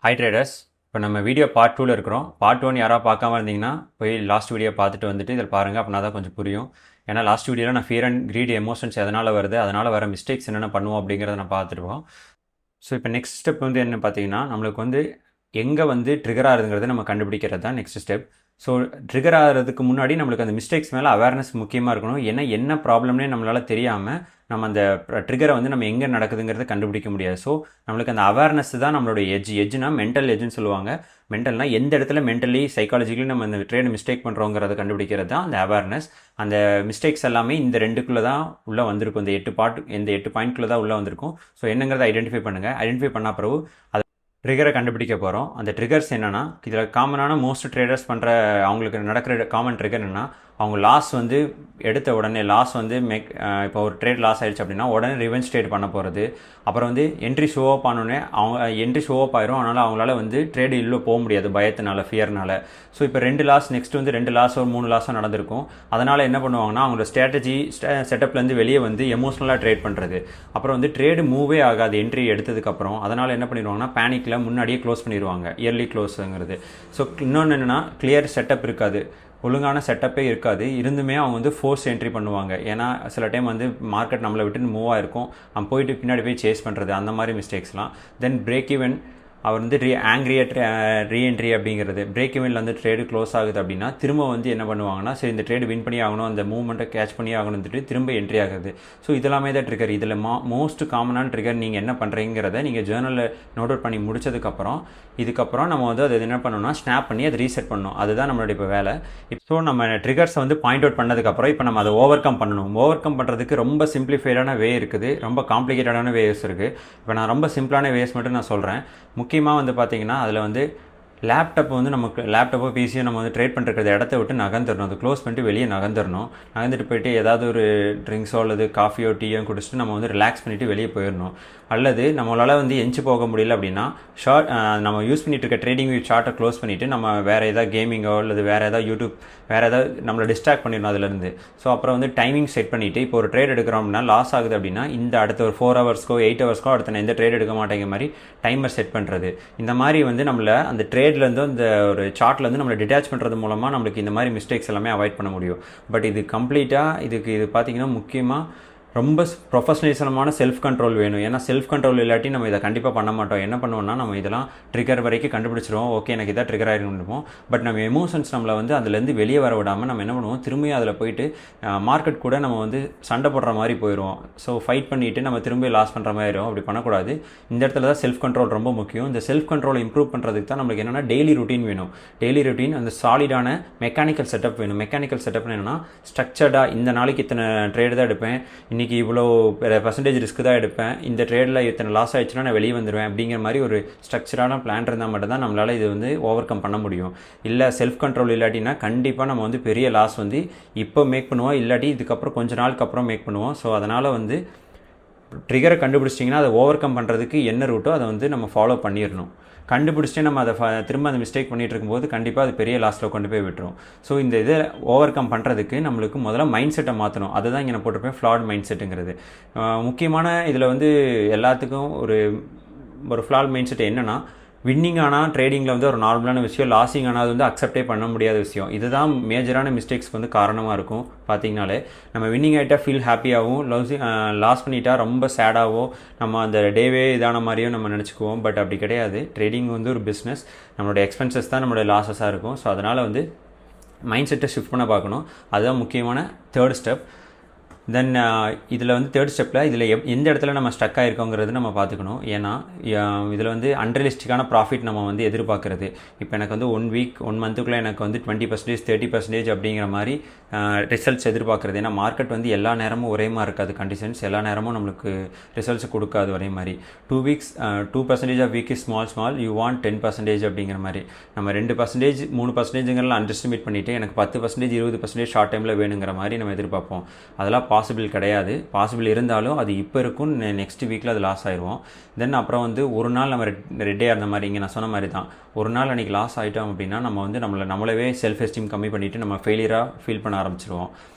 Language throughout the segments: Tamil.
Hi traders. இப்போ நம்ம வீடியோ பார்ட் 2ல இருக்கிறோம். பார்ட் 1 யாராவது பார்க்காம இருந்தீங்கன்னா போய் லாஸ்ட் வீடியோ பார்த்துட்டு வந்துட்டு இதில் பாருங்கள். அப்படின்னா தான் கொஞ்சம் புரியும். ஏன்னா லாஸ்ட் வீடியோவில் நான் ஃபியர் அண்ட் கிரீட் எமோஷன்ஸ் எதனால் வருது, அதனால் வர மிஸ்டேக்ஸ் என்னென்ன பண்ணுவோம் அப்படிங்கிறத நான் பார்த்துருவோம். ஸோ இப்போ நெக்ஸ்ட் ஸ்டெப் வந்து என்ன பார்த்தீங்கன்னா, நம்மளுக்கு வந்து எங்கே வந்து ட்ரிகர் ஆகுதுங்கிறத நம்ம கண்டுபிடிக்கிறது தான் நெக்ஸ்ட் ஸ்டெப். ஸோ ட்ரிகர் ஆகிறதுக்கு முன்னாடி நம்மளுக்கு அந்த மிஸ்டேக்ஸ் மேலே அவேர்னஸ் முக்கியமாக இருக்கணும். ஏன்னா என்ன ப்ராப்ளம்னே நம்மளால் தெரியாமல் நம்ம அந்த ட்ரிகரை வந்து நம்ம எங்கே நடக்குதுங்கிறத கண்டுபிடிக்க முடியாது. ஸோ நம்மளுக்கு அந்த அவேர்னஸ் தான் நம்மளோட எட்ஜ்னா மென்டல் எட்ஜுன்னு சொல்லுவாங்க. மென்டல்னால் எந்த இடத்துல மென்டலி சைக்காலஜிக்கலி நம்ம இந்த ட்ரேட் மிஸ்டேக் பண்ணுறோங்கிறத கண்டுபிடிக்கிறது தான் அந்த அவேர்னஸ். அந்த மிஸ்டேக்ஸ் எல்லாமே இந்த ரெண்டுக்குள்ளே தான் உள்ளே வந்திருக்கும். இந்த 8 பாயிண்ட்குள்ளே தான் உள்ளே வந்திருக்கும். ஸோ என்னங்கிறத ஐடென்டிஃபை பண்ணுங்கள். ஐடென்டிஃபை பண்ண பிறகு அது ட்ரிகரை கண்டுபிடிக்க போகிறோம். அந்த ட்ரிகர்ஸ் என்னென்னா, இதில் காமனான மோஸ்ட் ட்ரேடர்ஸ் பண்ணுற அவங்களுக்கு நடக்கிற காமன் ட்ரிகர் என்னென்னா, அவங்க லாஸ் வந்து எடுத்த உடனே இப்போ ஒரு ட்ரேட் லாஸ் ஆகிடுச்சு அப்படின்னா உடனே ரிவெஞ்ச் ட்ரேட் பண்ண போகிறது. அப்புறம் வந்து என்ட்ரி ஷோ அப் ஆனோடனே அவங்க என்ட்ரி ஷோ அப் ஆயிரும். அதனால் அவங்களால வந்து ட்ரேடு இல்லை போக முடியாது பயத்தினால, ஃபியர்னால. ஸோ இப்போ 2 லாஸ் நெக்ஸ்ட் வந்து 2 லாஸோ 3 லாஸோ நடந்திருக்கும். அதனால் என்ன பண்ணுவாங்கன்னா, அவங்களோட ஸ்ட்ராட்டஜி செட்டப்லேருந்து வெளியே வந்து எமோஷ்னலாக ட்ரேட் பண்ணுறது. அப்புறம் வந்து ட்ரேடு மூவே ஆகாது என்ட்ரி எடுத்ததுக்கப்புறம். அதனால் என்ன பண்ணிடுவாங்கன்னா, பேனிக்கில் முன்னாடியே க்ளோஸ் பண்ணிடுவாங்க, இயர்லி க்ளோஸுங்கிறது. ஸோ இன்னொன்று என்னென்னா, கிளியர் செட்டப் இருக்காது, ஒழுங்கான செட்டப்பே இருக்காது. இருந்துமே அவங்க வந்து ஃபோர்ஸ் என்ட்ரி பண்ணுவாங்க. ஏன்னா சில டைம் வந்து மார்க்கெட் நம்மளை விட்டு மூவ் ஆகிருக்கும், நம்ம போயிட்டு பின்னாடி போய் சேஸ் பண்ணுறது, அந்த மாதிரி மிஸ்டேக்ஸ்லாம். தென் பிரேக் ஈவன் அவர் வந்து ரீஎன்ட்ரி அப்படிங்கிறது. பிரேக் ஈவனில் வந்து ட்ரேடு க்ளோஸ் ஆகுது அப்படின்னா திரும்ப வந்து என்ன பண்ணுவாங்கன்னா, சரி இந்த ட்ரேடு வின் பண்ணி ஆகணும், அந்த மூவ்மெண்ட்டை கேட்ச் பண்ணி ஆகணும்னு திரும்ப என்ட்ரி ஆகுது. ஸோ இதெல்லாமே தான் ட்ரிகர். இதில் மோஸ்ட் காமனான ட்ரிகர் நீங்கள் என்ன பண்ணுறீங்கிறத நீங்கள் ஜேர்னலில் நோட் அவுட் பண்ணி முடிச்சதுக்கப்புறம் இதுக்கப்புறம் நம்ம வந்து அதை என்ன பண்ணணும்னா, ஸ்னாப் பண்ணி அதை ரீசெட் பண்ணணும். அதுதான் நம்மளோட இப்போ வேலை. ஸோ நம்ம ட்ரிகர்ஸை வந்து பாயிண்ட் அவுட் பண்ணதுக்கப்புறம் இப்போ நம்ம அதை ஓவர் கம் பண்ணணும். ஓவர் கம் பண்ணுறதுக்கு ரொம்ப சிம்பிளிஃபைடான வே இருக்குது, ரொம்ப காம்ப்ளிகேட்டடான வேஸ் இருக்குது. இப்போ நான் ரொம்ப சிம்பிளான வேஸ் மட்டும் நான் சொல்கிறேன். முக்கியமாக வந்து பார்த்திங்கன்னா, அதில் வந்து லேப்டாப் வந்து நமக்கு லேப்டாப்போ பிசியோ நம்ம வந்து ட்ரேட் பண்ணுற இடத்த விட்டு நகர்ந்துடணும். அது க்ளோஸ் பண்ணிட்டு வெளியே நகர்ந்துட்டு போயிட்டு ஏதாவது ஒரு ட்ரிங்க்ஸோ அல்லது காஃபியோ டீயோ குடிச்சிட்டு நம்ம வந்து ரிலாக்ஸ் பண்ணிவிட்டு வெளியே போயிடணும். அல்லது நம்மளால் வந்து எஞ்சி போக முடியல அப்படின்னா நம்ம யூஸ் பண்ணிட்டு இருக்க ட்ரேடிங் வியூ சார்ட்டை க்ளோஸ் பண்ணிவிட்டு நம்ம வேறு ஏதாவது கேமிங்கோ அல்லது வேறு ஏதாவது யூடியூப் வேறு ஏதாவது நம்மளை டிஸ்ட்ராக்ட் பண்ணிடணும் அதுலேருந்து. ஸோ அப்புறம் வந்து டைமிங் செட் பண்ணிவிட்டு, இப்போ ஒரு ட்ரேட் எடுக்கிறோம் அப்படின்னா லாஸ் ஆகுது அப்படின்னா இந்த அடுத்த ஒரு 4 ஹவர்ஸ்க்கோ 8 ஹவர்ஸ்க்கோ அடுத்த நான் எந்த ட்ரேட் எடுக்க மாட்டேங்கிற மாதிரி டைமர் செட் பண்ணுறது. இந்த மாதிரி வந்து நம்மளை அந்த ட்ரேட்லேருந்து அந்த ஒரு சார்ட்லேருந்து நம்மளை டிட்டாச் பண்ணுறது மூலமாக நம்மளுக்கு இந்த மாதிரி மிஸ்டேக்ஸ் எல்லாமே அவாய்ட் பண்ண முடியும். பட் இது கம்ப்ளீட்டாக இது பார்த்திங்கன்னா முக்கியமாக ரொம்ப ப்ரொஃபஷனலிசமான செல்ஃப் கண்ட்ரோல் வேணும். ஏன்னா செல்ஃப் கண்ட்ரோல் இல்லாட்டி நம்ம இதை கண்டிப்பாக பண்ண மாட்டோம். என்ன பண்ணுவோம்னா, நம்ம இதெல்லாம் ட்ரிகர் வரைக்கும் கண்டுபிடிச்சிருவோம், ஓகே எனக்கு இதாக ட்ரிகர் ஆகிருப்போம். பட் நம்ம எமோஷன்ஸ் நம்மளை வந்து அதுலேருந்து வெளியே வர விடாமல் நம்ம என்ன பண்ணுவோம், திரும்பி அதில் போயிட்டு மார்க்கெட் கூட நம்ம வந்து சண்டை போடுற மாதிரி போயிடுவோம். ஸோ ஃபைட் பண்ணிவிட்டு நம்ம திரும்பி லாஸ் பண்ணுற மாதிரி ஆயிடும். அப்படி பண்ணக்கூடாது. இந்த இடத்துல தான் செல்ஃப் கண்ட்ரோல் ரொம்ப முக்கியம். இந்த செல்ஃப் கண்ட்ரோலை இம்ப்ரூவ் பண்ணுறதுக்கு தான் நம்மளுக்கு என்னென்னா டெய்லி ரொட்டீன் வேணும். டெய்லி ரொட்டீன் அந்த சாலிடான மெக்கானிக்கல் செட்டப் வேணும். மெக்கானிக்கல் செட்டப் என்னென்னா, ஸ்ட்ரக்சர்டாக இந்த நாளைக்கு இத்தனை ட்ரேடு தான் எடுப்பேன், இன்றைக்கி இவ்வளோ பர்சன்டேஜ் ரிஸ்க் தான் எடுப்பேன், இந்த ட்ரேடில் இத்தனை லாஸ் ஆகிடுச்சுன்னா நான் வெளியே வந்துடுவேன் அப்படிங்கிற மாதிரி ஒரு ஸ்ட்ரக்சரான பிளான் இருந்தால் மட்டும்தான் நம்மளால் இது வந்து ஓவர் கம் பண்ண முடியும். இல்லை செல்ஃப் கண்ட்ரோல் இல்லாட்டினா கண்டிப்பாக நம்ம வந்து பெரிய லாஸ் வந்து இப்போ மேக் பண்ணுவோம், இல்லாட்டி இதுக்கப்புறம் கொஞ்ச நாளுக்கு அப்புறம் மேக் பண்ணுவோம். ஸோ அதனால் வந்து ட்ரிகரை கண்டுபிடிச்சிட்டிங்கன்னா அதை ஓவர் கம் பண்ணுறதுக்கு என்ன ரூட்டோ அதை வந்து நம்ம ஃபாலோ பண்ணிடணும். கண்டுபிடிச்சிட்டு நம்ம அதை திரும்ப அந்த மிஸ்டேக் பண்ணிகிட்டு இருக்கும்போது கண்டிப்பாக அது பெரிய லாஸ்ட்டில் கொண்டு போய் விட்டுரும். ஸோ இந்த இதை ஓவர் கம் பண்ணுறதுக்கு நம்மளுக்கு முதல்ல மைண்ட் செட்டை மாற்றணும். அதுதான் இங்கே நான் போட்டிருப்பேன், ஃப்ளாட் மைண்ட் செட்டுங்கிறது. முக்கியமான இதில் வந்து எல்லாத்துக்கும் ஒரு ஃப்ளாட் மைண்ட் செட் என்னென்னா, வின்னிங் ஆனால் ட்ரேடிங்கில் வந்து ஒரு நார்மலான விஷயம், லாஸிங் ஆனால் அது வந்து அக்செப்டே பண்ண முடியாத விஷயம். இதுதான் மேஜரான மிஸ்டேக்ஸ்க்கு வந்து காரணமாக இருக்கும். பார்த்திங்கனாலே நம்ம வின்னிங் ஆகிட்டா ஃபீல் ஹாப்பியாகவும், லாஸ் பண்ணிட்டா ரொம்ப சேடாகவும், நம்ம அந்த டேவே இதான மாதிரியும் நம்ம நினச்சிக்குவோம். பட் அப்படி கிடையாது. ட்ரேடிங் வந்து ஒரு பிஸ்னஸ். நம்மளோட எக்ஸ்பென்சஸ் தான் நம்மளோட லாஸஸாக இருக்கும். ஸோ அதனால் வந்து மைண்ட் செட்டை ஷிஃப்ட் பண்ண பார்க்கணும். அதுதான் முக்கியமான தேர்ட் ஸ்டெப். தென் இதில் வந்து தேர்ட் ஸ்டெப்பில் இதில் எந்த இடத்துல நம்ம ஸ்டக் ஆகிருக்கோங்கிறது நம்ம பார்த்துக்கணும். ஏன்னா இதில் வந்து அன்ரியலிஸ்டிக்கான ப்ராஃபிட் நம்ம வந்து எதிர்பார்க்குறது. இப்போ எனக்கு வந்து 1 மந்த்துக்குள்ளே எனக்கு வந்து 20% 30% அப்படிங்கிற மாதிரி ரிசல்ட்ஸ் எதிர்பார்க்குறது. ஏன்னா மார்க்கெட் வந்து எல்லா நேரமும் ஒரே மாதிரி இருக்காது. கண்டிஷன்ஸ் எல்லா நேரமும் நம்மளுக்கு ரிசல்ட்ஸ் கொடுக்காது ஒரே மாதிரி. 2 weeks 2% of week is small you want 10% அப்படிங்கிற மாதிரி. நம்ம 2% 3%ங்கிறலாம் அண்டர்ஸ்டிமேட் பண்ணிவிட்டு எனக்கு 10% 20% ஷார்ட் டைமில் வேணுங்கிற மாதிரி நம்ம எதிர்பார்ப்போம். அதெல்லாம் பாசிபிள் கிடையாது. பாசிபிள் இருந்தாலும் அது இப்போ இருக்கும், நெக்ஸ்ட் வீக்கில் அது லாஸ் ஆயிடுவோம். தென் அப்புறம் வந்து ஒரு நாள் நம்ம ரெட்டே இருந்த மாதிரி, இங்கே நான் சொன்ன மாதிரி தான், ஒரு நாள் அன்றைக்கி லாஸ் ஆகிட்டோம் அப்படின்னா நம்ம வந்து நம்மளவே செல்ஃப் எஸ்டீம் கம்மி பண்ணிவிட்டு நம்ம ஃபெயிலியராக ஃபீல் பண்ண ஆரம்பிச்சிடுவோம்.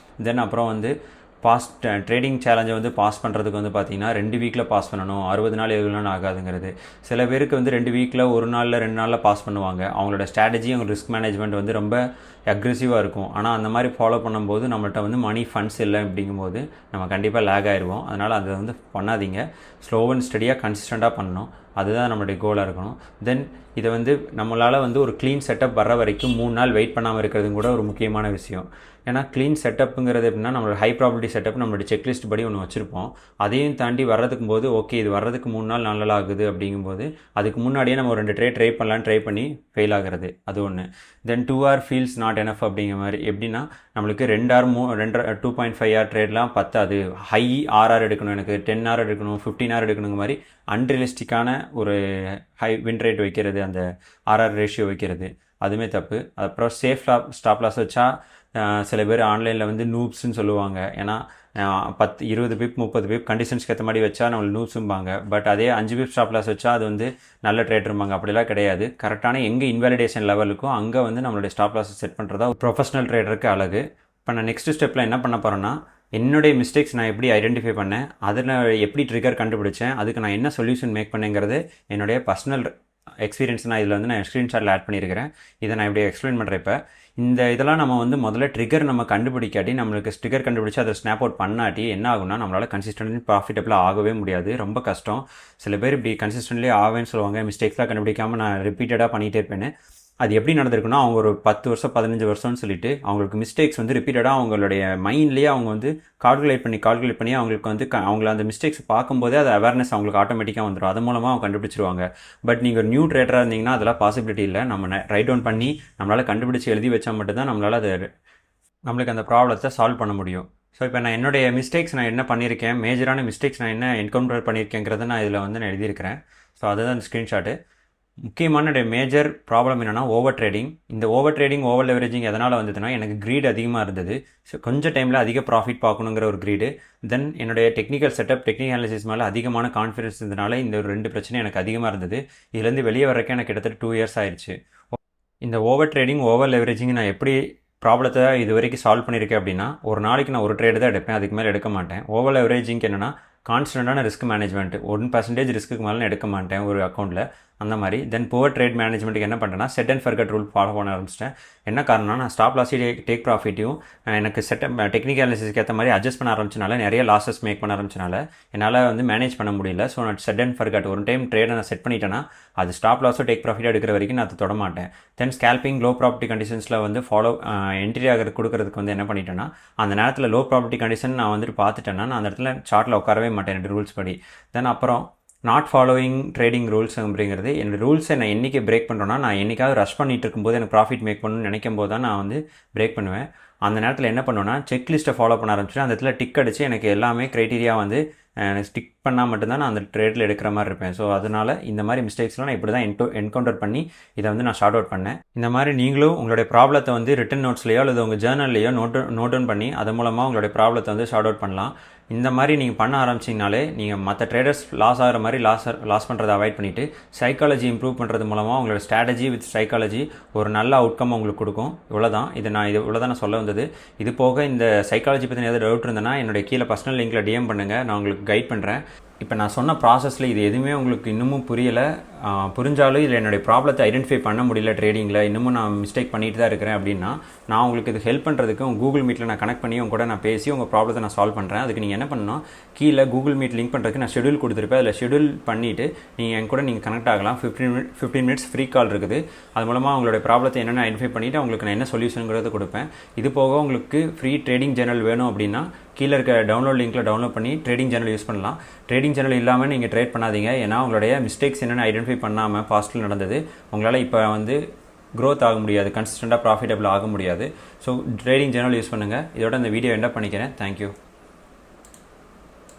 தென் அப்புறம் வந்து பாஸ்ட் ட்ரேடிங் சேலஞ்சை வந்து பாஸ் பண்ணுறதுக்கு வந்து பார்த்திங்கன்னா 2 வீக்கில் பாஸ் பண்ணணும், 60 நாள் 70 நாள் ஆகாதுங்கிறது. சில பேருக்கு வந்து 2 வீக்கில் 1 நாளில் 2 நாளில் பாஸ் பண்ணுவாங்க. அவங்களோட ஸ்ட்ராட்டஜி, அவங்க ரிஸ்க் மேனேஜ்மெண்ட் வந்து ரொம்ப அக்ரெசிவாக இருக்கும். ஆனால் அந்த மாதிரி ஃபாலோ பண்ணும்போது நம்மள்ட்ட வந்து மணி ஃபண்ட்ஸ் இல்லை அப்படிங்கும்போது நம்ம கண்டிப்பாக லேக் ஆயிடுவோம். அதனால் அதை வந்து பண்ணாதீங்க. ஸ்லோ அண்ட் ஸ்டடியாக கன்சிஸ்டண்ட்டாக பண்ணணும். அதுதான் நம்மளுடைய கோலாக இருக்கணும். தென் இதை வந்து நம்மளால் வந்து ஒரு க்ளீன் செட்டப் வர்ற வரைக்கும் 3 நாள் வெயிட் பண்ணாமல் இருக்கிறது கூட ஒரு முக்கியமான விஷயம். ஏன்னா க்ளீன் செட்டப்புங்கிறது எப்படின்னா நம்மளோட ஹை ப்ராபபிலிட்டி செட்டப் நம்மளோட செக்லிஸ்ட் படி ஒன்று வச்சுருப்போம். அதையும் தாண்டி வர்றதுக்கும் போது ஓகே இது வர்றதுக்கு 3 நாள் 4 நாள் ஆகுது அப்படிங்கும்போது அதுக்கு முன்னாடியே நம்ம ஒரு 2 ட்ரை பண்ணலான்னு ட்ரை பண்ணி ஃபெயில் ஆகிறது அது ஒன்று. தென் 2 hour ஃபீல்ஸ் நாட் எனஃப் அப்படிங்கிற மாதிரி. எப்படின்னா நம்மளுக்கு 2 hour 2.5 hour ட்ரேட்லாம் பத்தாது, ஹை RR எடுக்கணும், எனக்கு 10 hour எடுக்கணும், 15 hour எடுக்கணுங்க மாதிரி அன்ரியலிஸ்டிக்கான ஒரு ஹை வின் ரேட் வைக்கிறது, அந்த RR ரேஷியோ வைக்கிறது அதுவுமே தப்பு. அப்புறம் சேஃப் ஸ்டாப் லாஸ் வச்சா சில பேர் ஆன்லைனில் வந்து நூப்ஸ்ன்னு சொல்லுவாங்க. ஏன்னா 10 20 பிப் 30 பிப் கண்டிஷன்ஸ்க்கு ஏற்ற மாதிரி வச்சா நம்மளுக்கு நூப்ஸும்பாங்க. பட் அதே 5 பிப் ஸ்டாப் லாஸ் வச்சா அது வந்து நல்ல ட்ரேடரும்பாங்க. அப்படிலாம் கிடையாது. கரெக்டான எங்கே இன்வாலிடேஷன் லெவலுக்கும் அங்கே வந்து நம்மளுடைய ஸ்டாப் லாஸை செட் பண்ணுறதா ஒரு ப்ரொஃபஷனல் ட்ரேடருக்கு அழகு. இப்போ நான் நெக்ஸ்ட் ஸ்டெப்பில் என்ன பண்ண போகிறேன்னா, என்னுடைய மிஸ்டேக்ஸ் நான் எப்படி ஐடென்டிஃபை பண்ணேன், அதில் எப்படி ட்ரிகர் கண்டுபிடிச்சேன், அதுக்கு நான் என்ன சொல்யூஷன் மேக் பண்ணேங்கிறது என்னுடைய பர்சனல் எக்ஸ்பீரியன்ஸ் நான் இதில் வந்து நான் ஸ்க்ரீன்ஷாட்டில் ஆட் பண்ணியிருக்கிறேன். இதை நான் இப்படி எக்ஸ்பிளைன் பண்ணுறேன். இப்போ இந்த இதெல்லாம் நம்ம வந்து முதல்ல ட்ரிகர் நம்ம கண்டுபிடிக்காட்டி, நம்மளுக்கு ட்ரிகர் கண்டுபிடிச்சி அதை ஸ்னாப் அவுட் பண்ணாட்டி என்ன ஆகும்னா நம்மளால் கன்சிஸ்டன்ட்லி ப்ராஃபிட்டபிளாக ஆகவே முடியாது. ரொம்ப கஷ்டம். சில பேர் இப்படி கன்சிஸ்டன்ட்லி ஆவேன்னு சொல்லுவாங்க, மிஸ்டேக்ஸ்லாம் கண்டுபிடிக்காமல் நான் ரிப்பீட்டடாக பண்ணிகிட்டே இருப்பேன்னு. அது எப்படி நடந்திருக்குன்னா, அவங்க ஒரு 10 வருஷம் 15 வருஷம்னு சொல்லிட்டு அவங்களுக்கு மிஸ்டேக்ஸ் வந்து ரிப்பீட்டடாக அவங்களுடைய மைண்ட்லேயே அவங்க வந்து கால்குலேட் பண்ணி அவங்களுக்கு வந்து அவங்கள அந்த மிஸ்டேக்ஸ் பார்க்கும்போதே அது அவேர்னஸ் அவங்களுக்கு ஆட்டோமேட்டிக்காக வந்துடும். அது மூலமாக அவங்க கண்டுபிடிச்சிருவாங்க. பட் நீங்கள் ஒரு நியூ ட்ரேடராக இருந்தீங்கன்னா அதெல்லாம் பாசிபிலிட்டி இல்லை. நம்ம ரைட் டவுன் பண்ணி நம்மளால் கண்டுபிடிச்சி எழுதி வச்சா மட்டும்தான் நம்மளுக்கு அந்த ப்ராப்ளத்தை சால்வ் பண்ண முடியும். ஸோ இப்போ நான் என்னுடைய மிஸ்டேக்ஸ் நான் என்ன பண்ணியிருக்கேன், மேஜரான மிஸ்டேக்ஸ் நான் என்ன என்கவுண்டர் பண்ணியிருக்கேங்கிறத நான் இதில் வந்து நான் எழுதியிருக்கிறேன். ஸோ அதுதான் அந்த ஸ்க்ரீன்ஷாட்டு. முக்கியமான மேஜர் ப்ராப்ளம் என்னென்னா ஓவர் ட்ரேடிங். இந்த ஓவர் ட்ரேடிங் ஓவர் லெவரேஜிங் எதனால் வந்ததுன்னா, எனக்கு க்ரீட் அதிகமாக இருந்தது. ஸோ கொஞ்சம் டைமில் அதிக ப்ராஃபிட் பார்க்கணுங்கிற ஒரு க்ரீடு. தென் என்னுடைய டெக்னிக்கல் செட்டப், டெக்னிக்கல் அனாலிசிஸ் மேலே அதிகமான கான்ஃபிடன்ஸ் இருந்ததுனால இந்த ஒரு 2 பிரச்சனை எனக்கு அதிகமாக இருந்தது. இதுலேருந்து வெளியே வர்றதுக்கு எனக்கு கிட்டத்தட்ட 2 years ஆயிடுச்சு. இந்த ஓவர் ட்ரேடிங் ஓவர் லெவரேஜிங் நான் எப்படி ப்ராப்ளத்தை இது வரைக்கும் சால்வ் பண்ணியிருக்கேன் அப்படின்னா, ஒரு நாளைக்கு நான் ஒரு ட்ரேடு தான் எடுப்பேன், அதுக்கு மேலே எடுக்க மாட்டேன். ஓவர் லெவரேஜிங்க்கு என்னென்னா கான்ஸ்டன்டான ரிஸ்க் மேனேஜ்மெண்ட், 1% ரிஸ்க்கு மேலே எடுக்க மாட்டேன் ஒரு அக்கௌண்ட்டில், அந்த மாதிரி. தென் புவர் ட்ரேட் மேனேஜ்மெண்ட்டுக்கு என்ன பண்ணுறேன்னா, set and forgot rule follow பண்ண ஆரம்பிச்சிட்டேன். என்ன காரணம்னா, நான் ஸ்டாப் லாஸையும் டேக் ப்ராஃபிட்டையும் எனக்கு டெக்னிக்கல் அனாலிசிஸ்க்கு ஏற்ற மாதிரி அட்ஜஸ்ட் பண்ண ஆரம்பிச்சனால, நிறைய லாஸஸ் மேக் பண்ண ஆரம்பிச்சனால என்னால் வந்து மேனேஜ் பண்ண முடியல. ஸோ நான் செட் அண்ட் ஃபர்கட் ஒரு டைம் ட்ரேடை நான் செட் பண்ணிட்டேன்னா அது ஸ்டாப் லாஸோ டேக் ப்ராஃபிட்டோ எடுக்கிற வரைக்கும் நான் அதை தொட மாட்டேன். தென் ஸ்கேல்பிங் லோ ப்ராப்பர்ட்டி கண்டிஷன்ஸில் வந்து என்ட்ரி ஆகிறது கொடுக்கறதுக்கு வந்து என்ன பண்ணிட்டேன்னா, அந்த நேரத்தில் லோ ப்ராப்பர்ட்டி கண்டிஷன் நான் வந்துட்டு பார்த்துட்டேன்னா நான் அந்த இடத்துல சார்ட்டில் உட்காரவே மாட்டேன், என்னோட ரூல்ஸ் படி. தென் அப்புறம் நாட் ஃபாலோவிங் ட்ரேடிங் ரூல்ஸ் அப்படிங்கிறது, என்னோடய ரூல்ஸை நான் என்றைக்கு பிரேக் பண்ணுறேன்னா, நான் என்றைக்காவது ரஷ் பண்ணிகிட்டு இருக்கும்போது எனக்கு ப்ராஃபிட் மேக் பண்ணணும்னு நினைக்கும் போது தான் நான் வந்து பிரேக் பண்ணுவேன். அந்த நேரத்தில் என்ன பண்ணுவேன்னா, செக்லிஸ்ட்டை ஃபாலோ பண்ண ஆரம்பிச்சிட்டு அந்த இடத்துல டிக் அடித்து எனக்கு எல்லாமே க்ரைட்டீரியா வந்து ஸ்டிக் பண்ணால் மட்டும்தான் நான் அந்த ட்ரேடில் எடுக்கிற மாதிரி இருப்பேன். ஸோ அதனால் இந்த மாதிரி மிஸ்டேக்ஸ்லாம் நான் இப்படி தான் என்கவுண்டர் பண்ணி இதை வந்து நான் ஷார்ட் அவுட் பண்ணேன். இந்த மாதிரி நீங்களும் உங்களுடைய ப்ராப்ளத்தை வந்து ரிட்டன் நோட்ஸ்லையோ அல்லது உங்கள் ஜேர்னல்லையோ நோட் டவுன் பண்ணி அது மூலமாக உங்களுடைய ப்ராப்ளத்தை வந்து ஷார்ட் அவுட் பண்ணலாம். இந்த மாதிரி நீங்கள் பண்ண ஆரம்பிச்சிங்கனாலே நீங்கள் மற்ற ட்ரேடர்ஸ் லாஸ் ஆகிற மாதிரி லாஸ் பண்ணுறதை அவாய்ட் பண்ணிவிட்டு சைக்காலஜி இம்ப்ரூவ் பண்ணுறது மூலமாக உங்களோட ஸ்ட்ராட்டஜி வித் சைக்காலஜி ஒரு நல்ல அவுட்கம் உங்களுக்கு கொடுக்கும். இவ்வளோதான் நான் சொல்ல வந்தது. இது போக இந்த சைக்காலஜி பற்றி ஏதாவது டவுட் இருந்ததுன்னா என்னுடைய கீழே பர்சனல் லிங்கில் டிஎம் பண்ணுங்கள், நான் உங்களுக்கு கைட் பண்ணுறேன். இப்போ நான் சொன்ன ப்ராசஸில் இது எதுவுமே உங்களுக்கு இன்னமும் புரியலை, புரிஞ்சாலும் இதில் என்னுடைய ப்ராப்ளத்தை ஐடென்டிஃபை பண்ண முடியல ட்ரேடிங்கில், இன்னமும் நான் மிஸ்டேக் பண்ணிட்டு தான் இருக்கிறேன் அப்படின்னா, நான் உங்களுக்கு இது ஹெல்ப் பண்ணுறதுக்கு கூகுள் மீட்டில் நான் கனெக்ட் பண்ணி உங்க கூட நான் பேசி உங்கள் ப்ராப்ளத்தை நான் சால்வ் பண்ணுறேன். அதுக்கு நீங்கள் என்ன பண்ணணும், கீழே கூகுள் மீட் லிங்க் பண்ணுறதுக்கு நான் ஷெடியூல் கொடுத்துருப்பேன். அதில் ஷெடியூல் பண்ணிவிட்டு என் கூட நீங்கள் கனெக்ட் ஆகலாம். 15 minutes ஃப்ரீ கால் இருக்குது. அது மூலமாக உங்களுடைய ப்ராப்ளத்தை என்னென்ன ஐடென்டிஃபை பண்ணிவிட்டு உங்களுக்கு நான் என்ன சொல்யூஷனுங்கிறத கொடுப்பேன். இது போக உங்களுக்கு ஃப்ரீ ட்ரேடிங் ஜேர்னல் வேணும் அப்படின்னா கீழே இருக்க டவுன்லோட் லிங்க்கில் டவுன்லோட் பண்ணி ட்ரேடிங் ஜேர்னல் யூஸ் பண்ணலாம். ட்ரேடிங் ஜேர்னல் இல்லாமல் நீங்கள் ட்ரேட் பண்ணாதீங்க. ஏன்னா உங்களுடைய மிஸ்டேக்ஸ் என்னென்னு ஐடென்டிஃபை பண்ணாமல் பாஸ்ட்டில் நடந்தது உங்களால் இப்போ வந்து க்ரோத் ஆக முடியாது, கன்சிஸ்டண்ட்டாக ப்ராஃபிட்டபிள் ஆக முடியாது. ஸோ ட்ரேடிங் ஜேர்னல் யூஸ் பண்ணுங்கள். இதோட இந்த வீடியோ எண்ட் பண்ணிக்கிறேன். தேங்க்யூ.